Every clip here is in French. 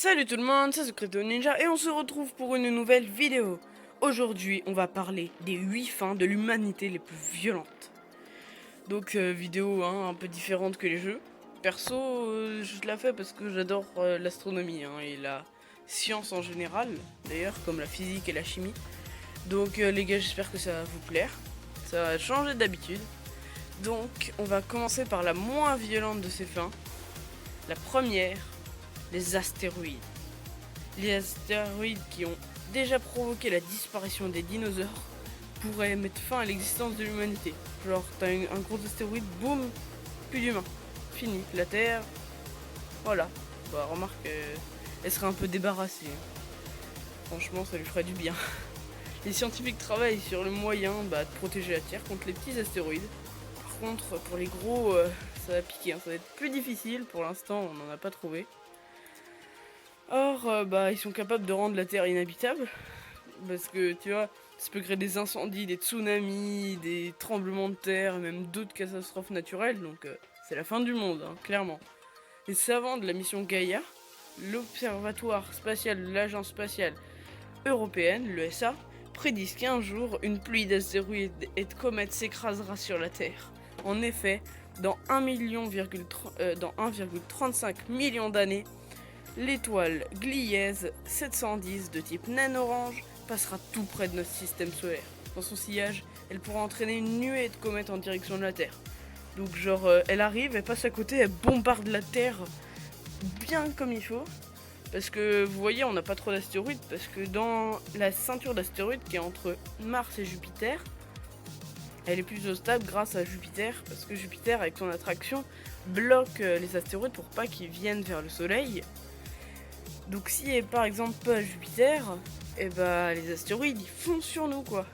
Salut tout le monde, c'est Secreto Ninja et on se retrouve pour une nouvelle vidéo. Aujourd'hui, on va parler des 8 fins de l'humanité les plus violentes. Donc vidéo un peu différente que les jeux. Perso, je la fais parce que j'adore l'astronomie et la science en général, d'ailleurs comme la physique et la chimie. Donc les gars, j'espère que ça va vous plaire. Ça va changer d'habitude. Donc on va commencer par la moins violente de ces fins. La première, les astéroïdes. Les astéroïdes qui ont déjà provoqué la disparition des dinosaures pourraient mettre fin à l'existence de l'humanité. Genre, t'as un gros astéroïde, boum, plus d'humains. Fini. La Terre, voilà. Bah, remarque, elle serait un peu débarrassée. Franchement, ça lui ferait du bien. Les scientifiques travaillent sur le moyen de protéger la Terre contre les petits astéroïdes. Par contre, pour les gros, ça va piquer. Ça va être plus difficile. Pour l'instant, on n'en a pas trouvé. Or, ils sont capables de rendre la Terre inhabitable. Parce que, tu vois, ça peut créer des incendies, des tsunamis, des tremblements de terre, même d'autres catastrophes naturelles. Donc, c'est la fin du monde, clairement. Les savants de la mission Gaïa, l'Observatoire spatial de l'Agence spatiale européenne, l'ESA, prédisent qu'un jour, une pluie d'astéroïdes et de comètes s'écrasera sur la Terre. En effet, dans 1,35 million d'années, l'étoile Gliese 710 de type naine orange passera tout près de notre système solaire. Dans son sillage, elle pourra entraîner une nuée de comètes en direction de la Terre. Donc genre, elle arrive, elle passe à côté, elle bombarde la Terre bien comme il faut. Parce que vous voyez, on n'a pas trop d'astéroïdes, parce que dans la ceinture d'astéroïdes qui est entre Mars et Jupiter, elle est plus stable grâce à Jupiter, parce que Jupiter, avec son attraction, bloque les astéroïdes pour pas qu'ils viennent vers le Soleil. Donc si par exemple pas Jupiter, les astéroïdes ils foncent sur nous quoi.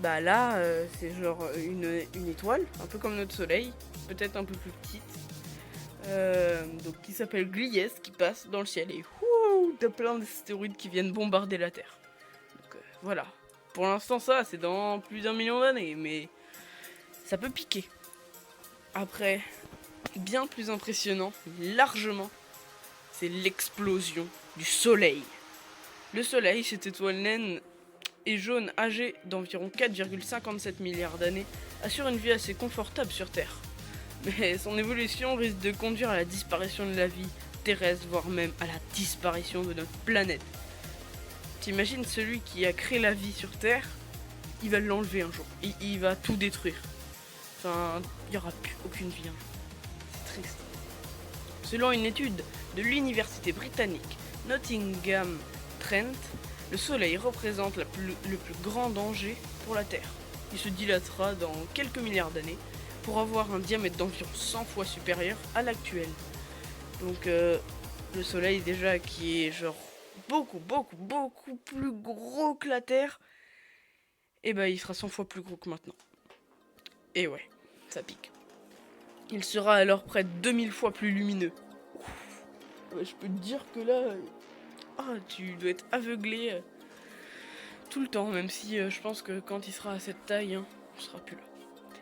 Bah là c'est genre une étoile, un peu comme notre soleil, peut-être un peu plus petite. Donc qui s'appelle Gliese, qui passe dans le ciel et t'as plein d'astéroïdes qui viennent bombarder la Terre. Donc voilà. Pour l'instant ça c'est dans plus d'1 million d'années, mais ça peut piquer. Après, bien plus impressionnant, largement, c'est l'explosion du soleil. Le soleil, cette étoile naine et jaune âgée d'environ 4,57 milliards d'années, assure une vie assez confortable sur Terre. Mais son évolution risque de conduire à la disparition de la vie terrestre, voire même à la disparition de notre planète. T'imagines celui qui a créé la vie sur Terre, il va l'enlever un jour, il va tout détruire. Enfin, il n'y aura plus aucune vie un jour. C'est triste. Selon une étude de l'université britannique Nottingham Trent, le Soleil représente le plus grand danger pour la Terre. Il se dilatera dans quelques milliards d'années pour avoir un diamètre d'environ 100 fois supérieur à l'actuel. Donc le Soleil déjà qui est genre beaucoup plus gros que la Terre, il sera 100 fois plus gros que maintenant. Et ouais, ça pique. Il sera alors près de 2000 fois plus lumineux. Je peux te dire que là, tu dois être aveuglé tout le temps, même si je pense que quand il sera à cette taille, on sera plus là.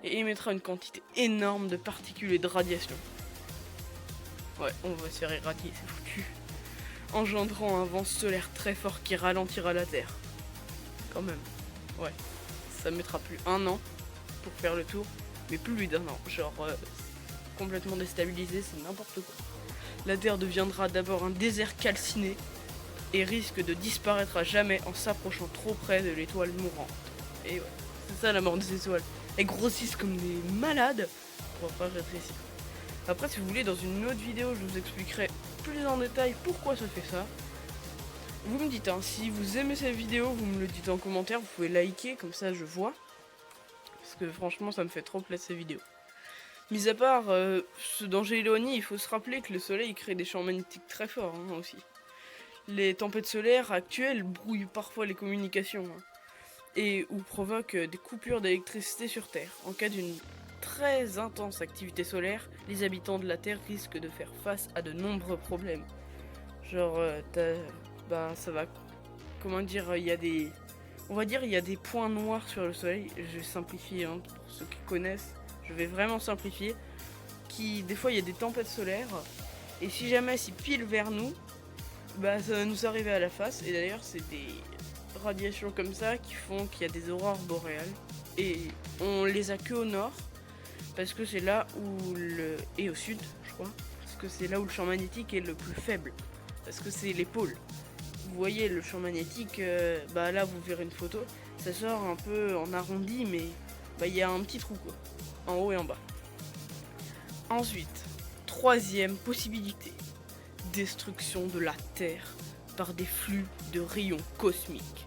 Et émettra une quantité énorme de particules et de radiation. Ouais, on va se faire irradier, c'est foutu. Engendrant un vent solaire très fort qui ralentira la Terre. Quand même. Ouais, ça mettra plus 1 an pour faire le tour, mais plus d'un an. Genre, complètement déstabilisé, c'est n'importe quoi. La Terre deviendra d'abord un désert calciné et risque de disparaître à jamais en s'approchant trop près de l'étoile mourante. Et ouais, c'est ça la mort des étoiles. Elles grossissent comme des malades pour pas rétrécir. Après, si vous voulez, dans une autre vidéo, je vous expliquerai plus en détail pourquoi ça fait ça. Vous me dites, si vous aimez cette vidéo, vous me le dites en commentaire, vous pouvez liker, comme ça je vois. Parce que franchement, ça me fait trop plaisir ces vidéos. Mis à part ce danger éloigné, il faut se rappeler que le soleil crée des champs magnétiques très forts aussi. Les tempêtes solaires actuelles brouillent parfois les communications et ou provoquent des coupures d'électricité sur Terre. En cas d'une très intense activité solaire, les habitants de la Terre risquent de faire face à de nombreux problèmes. Genre, ça va, comment dire, il y a des, on va dire, il y a des points noirs sur le soleil. Je vais simplifier pour ceux qui connaissent. Je vais vraiment simplifier. Des fois, il y a des tempêtes solaires. Et si jamais s'ils pilent vers nous, Bah ça va nous arriver à la face, et d'ailleurs c'est des radiations comme ça qui font qu'il y a des aurores boréales. Et on les a que au nord, parce que c'est là où et au sud, je crois, parce que c'est là où le champ magnétique est le plus faible, parce que c'est les pôles. Vous voyez le champ magnétique, bah là vous verrez une photo, ça sort un peu en arrondi, mais bah il y a un petit trou quoi, en haut et en bas. Ensuite, troisième possibilité, destruction de la Terre par des flux de rayons cosmiques.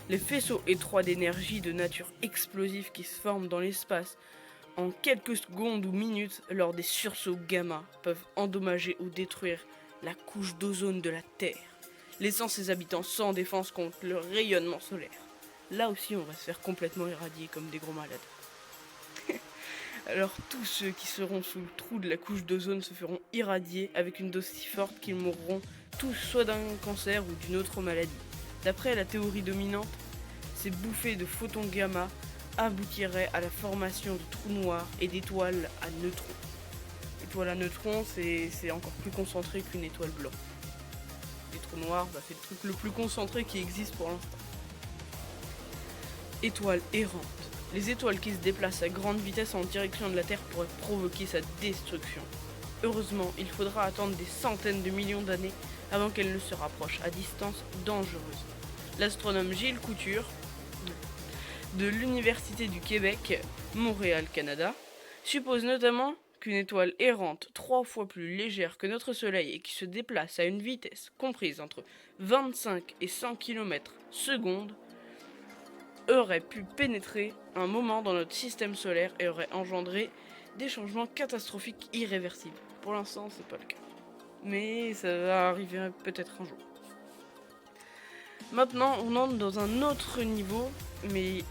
Les faisceaux étroits d'énergie de nature explosive qui se forment dans l'espace en quelques secondes ou minutes lors des sursauts gamma peuvent endommager ou détruire la couche d'ozone de la Terre, laissant ses habitants sans défense contre le rayonnement solaire. Là aussi, on va se faire complètement irradier comme des gros malades. Alors tous ceux qui seront sous le trou de la couche d'ozone se feront irradier avec une dose si forte qu'ils mourront tous soit d'un cancer ou d'une autre maladie. D'après la théorie dominante, ces bouffées de photons gamma aboutiraient à la formation de trous noirs et d'étoiles à neutrons. L'étoile à neutrons, c'est encore plus concentré qu'une étoile blanche. Les trous noirs, bah, c'est le truc le plus concentré qui existe pour l'instant. Étoiles errantes. Les étoiles qui se déplacent à grande vitesse en direction de la Terre pourraient provoquer sa destruction. Heureusement, il faudra attendre des centaines de millions d'années avant qu'elles ne se rapprochent à distance dangereuse. L'astronome Gilles Couture, de l'Université du Québec, Montréal, Canada, suppose notamment qu'une étoile errante 3 fois plus légère que notre Soleil et qui se déplace à une vitesse comprise entre 25 et 100 km/s aurait pu pénétrer un moment dans notre système solaire et aurait engendré des changements catastrophiques irréversibles. Pour l'instant, c'est pas le cas. Mais ça va arriver peut-être un jour. Maintenant, on entre dans un autre niveau, mais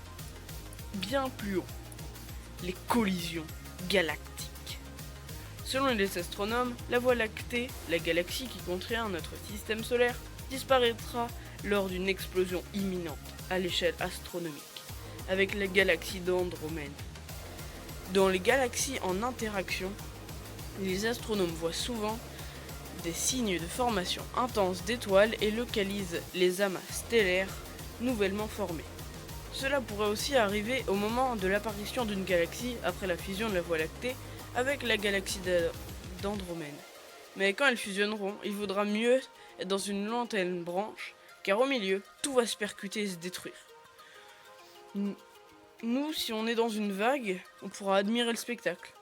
bien plus haut. Les collisions galactiques. Selon les astronomes, la Voie lactée, la galaxie qui contient notre système solaire, disparaîtra lors d'une explosion imminente à l'échelle astronomique, avec la galaxie d'Andromède. Dans les galaxies en interaction, les astronomes voient souvent des signes de formation intense d'étoiles et localisent les amas stellaires nouvellement formés. Cela pourrait aussi arriver au moment de l'apparition d'une galaxie après la fusion de la Voie lactée avec la galaxie d'Andromède. Mais quand elles fusionneront, il vaudra mieux être dans une lointaine branche, car au milieu, tout va se percuter et se détruire. Nous, si on est dans une vague, on pourra admirer le spectacle,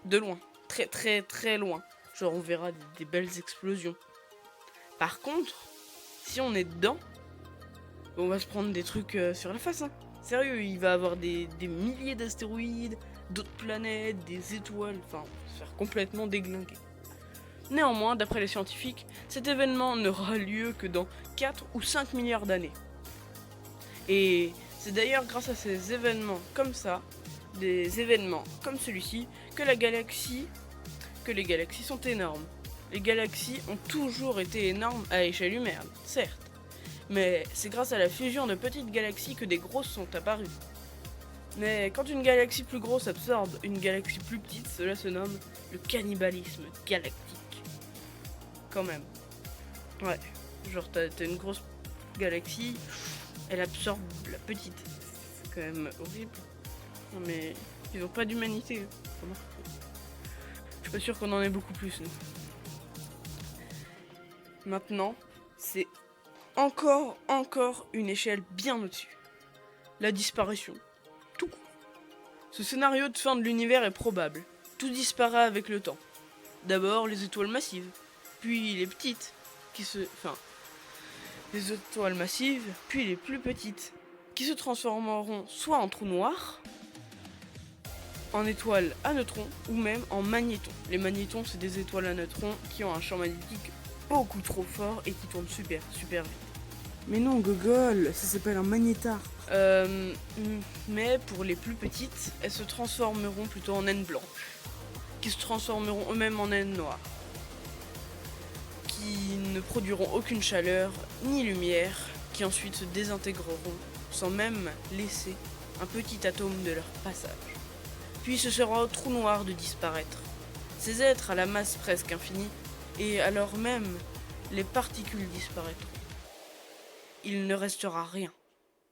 de loin, très très très loin. Genre on verra des belles explosions. Par contre, si on est dedans, on va se prendre des trucs sur la face. Hein. Sérieux, il va y avoir des milliers d'astéroïdes, d'autres planètes, des étoiles, enfin, on va se faire complètement déglinguer. Néanmoins, d'après les scientifiques, cet événement n'aura lieu que dans 4 ou 5 milliards d'années. Et c'est d'ailleurs grâce à ces événements comme ça, des événements comme celui-ci, que les galaxies sont énormes. Les galaxies ont toujours été énormes à l'échelle humaine, certes. Mais c'est grâce à la fusion de petites galaxies que des grosses sont apparues. Mais quand une galaxie plus grosse absorbe une galaxie plus petite, cela se nomme le cannibalisme galactique. Quand même. Ouais, genre t'as une grosse galaxie, elle absorbe la petite. C'est quand même horrible. Non mais ils ont pas d'humanité. Je suis pas sûr qu'on en ait beaucoup plus, nous. Maintenant, c'est encore une échelle bien au-dessus. La disparition. Tout court. Ce scénario de fin de l'univers est probable. Tout disparaît avec le temps. D'abord les étoiles massives, puis les petites, les étoiles massives, puis les plus petites, qui se transformeront soit en trous noirs, en étoiles à neutrons, ou même en magnétons. Les magnétons, c'est des étoiles à neutrons qui ont un champ magnétique beaucoup trop fort et qui tournent super vite. Mais non, Gogol, ça s'appelle un magnétar. Mais pour les plus petites, elles se transformeront plutôt en naines blanches, qui se transformeront eux-mêmes en naines noires, qui ne produiront aucune chaleur ni lumière, qui ensuite se désintégreront sans même laisser un petit atome de leur passage. Puis ce sera au trou noir de disparaître. Ces êtres à la masse presque infinie, et alors même les particules disparaîtront. Il ne restera rien.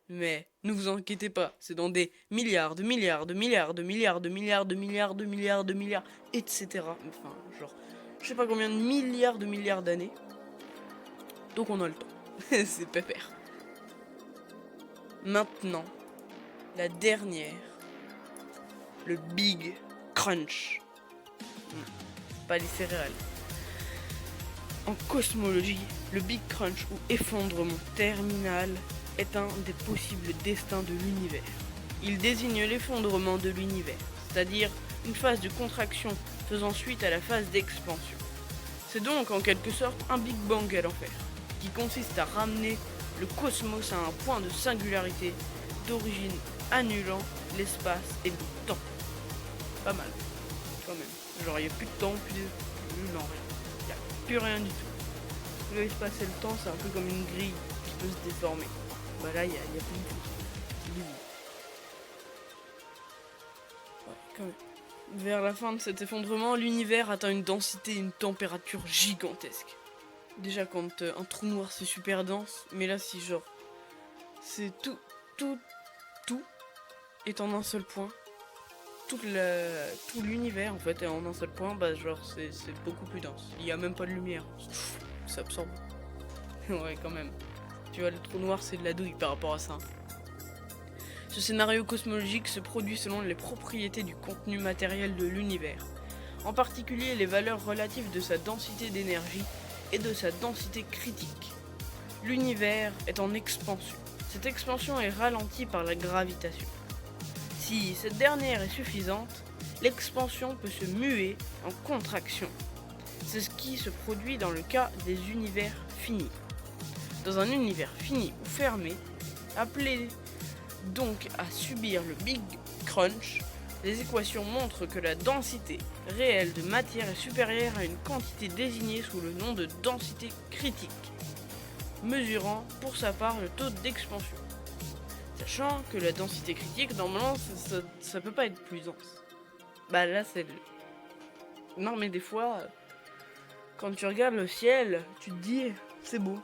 Mais ne vous inquiétez pas, c'est dans des milliards, etc. Enfin, genre, je sais pas combien de milliards d'années. Donc on a le temps. C'est pépère. Maintenant, la dernière. Le Big Crunch. Pas les céréales. En cosmologie, le Big Crunch ou effondrement terminal est un des possibles destins de l'univers. Il désigne l'effondrement de l'univers, c'est-à-dire une phase de contraction faisant suite à la phase d'expansion. C'est donc en quelque sorte un Big Bang à l'enfer, qui consiste à ramener le cosmos à un point de singularité d'origine annulant l'espace et le temps. Pas mal, quand même. Genre il n'y a plus de temps, non, rien. Il n'y a plus rien du tout. L'espace et le temps, c'est un peu comme une grille qui peut se déformer. Bah là, il n'y a plus de tout. C'est vide. Ouais, quand même. Vers la fin de cet effondrement, l'univers atteint une densité et une température gigantesques. Déjà quand un trou noir c'est super dense, mais là si genre c'est tout est en un seul point. Tout l'univers en fait est en un seul point, bah genre c'est beaucoup plus dense. Il n'y a même pas de lumière. Ça absorbe. Ouais quand même. Tu vois, le trou noir c'est de la douille par rapport à ça. Ce scénario cosmologique se produit selon les propriétés du contenu matériel de l'univers, en particulier les valeurs relatives de sa densité d'énergie et de sa densité critique. L'univers est en expansion. Cette expansion est ralentie par la gravitation. Si cette dernière est suffisante, l'expansion peut se muer en contraction. C'est ce qui se produit dans le cas des univers finis. Dans un univers fini ou fermé, appelé donc à subir le Big Crunch, les équations montrent que la densité réelle de matière est supérieure à une quantité désignée sous le nom de densité critique, mesurant pour sa part le taux d'expansion. Sachant que la densité critique, normalement, ça peut pas être plus dense. Bah là, c'est non mais des fois, quand tu regardes le ciel, tu te dis, c'est beau.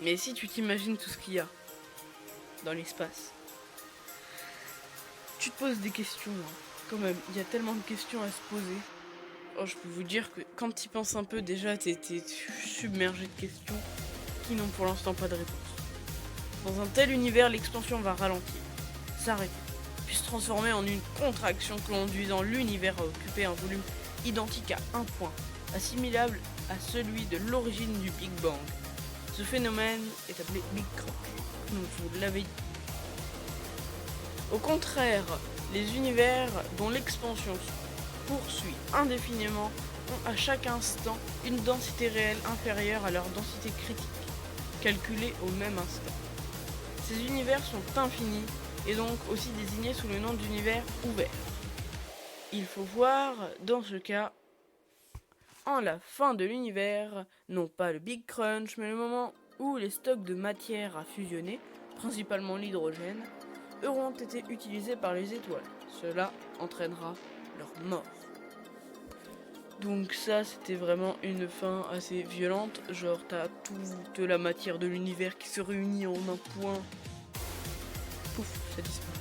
Mais si tu t'imagines tout ce qu'il y a dans l'espace, tu te poses des questions, hein. Quand même, il y a tellement de questions à se poser. Oh, je peux vous dire que quand tu y penses un peu, déjà, t'es submergé de questions qui n'ont pour l'instant pas de réponse. Dans un tel univers, l'expansion va ralentir, s'arrêter, puis se transformer en une contraction conduisant l'univers à occuper un volume identique à un point, assimilable à celui de l'origine du Big Bang. Ce phénomène est appelé Big Crunch. Donc, je vous l'avais dit. Au contraire, les univers dont l'expansion se poursuit indéfiniment ont à chaque instant une densité réelle inférieure à leur densité critique, calculée au même instant. Ces univers sont infinis et donc aussi désignés sous le nom d'univers ouverts. Il faut voir, dans ce cas, en la fin de l'univers, non pas le Big Crunch, mais le moment où les stocks de matière à fusionner, principalement l'hydrogène, auront été utilisés par les étoiles. Cela entraînera leur mort. Donc ça, c'était vraiment une fin assez violente. Genre, t'as toute la matière de l'univers qui se réunit en un point. Pouf, ça disparaît.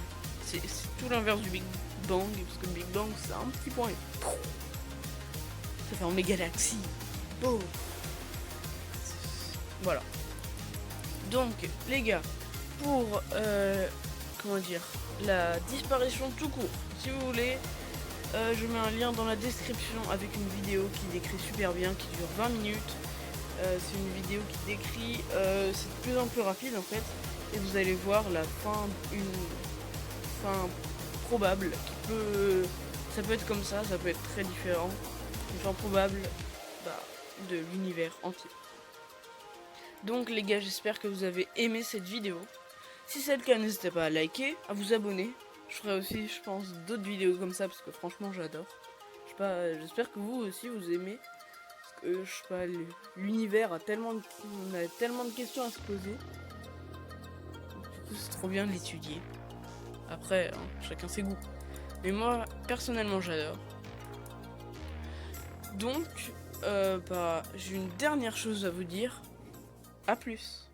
C'est tout l'inverse du Big Bang, parce que le Big Bang, c'est un petit point et pouf, ça fait en galaxie. Oh. Voilà. Donc, les gars, pour la disparition tout court, si vous voulez, je mets un lien dans la description avec une vidéo qui décrit super bien, qui dure 20 minutes. C'est une vidéo qui décrit, c'est de plus en plus rapide en fait, et vous allez voir la fin, une fin probable qui peut, ça peut être comme ça peut être très différent, une fin probable de l'univers entier. Donc les gars, j'espère que vous avez aimé cette vidéo. Si c'est le cas, n'hésitez pas à liker, à vous abonner. Je ferai aussi, je pense, d'autres vidéos comme ça parce que franchement, j'adore. Je sais pas, j'espère que vous aussi vous aimez. Parce que je sais pas, l'univers on a tellement de questions à se poser. Du coup, c'est trop bien de l'étudier. Après, hein, chacun ses goûts. Mais moi, personnellement, j'adore. Donc, J'ai une dernière chose à vous dire. À plus.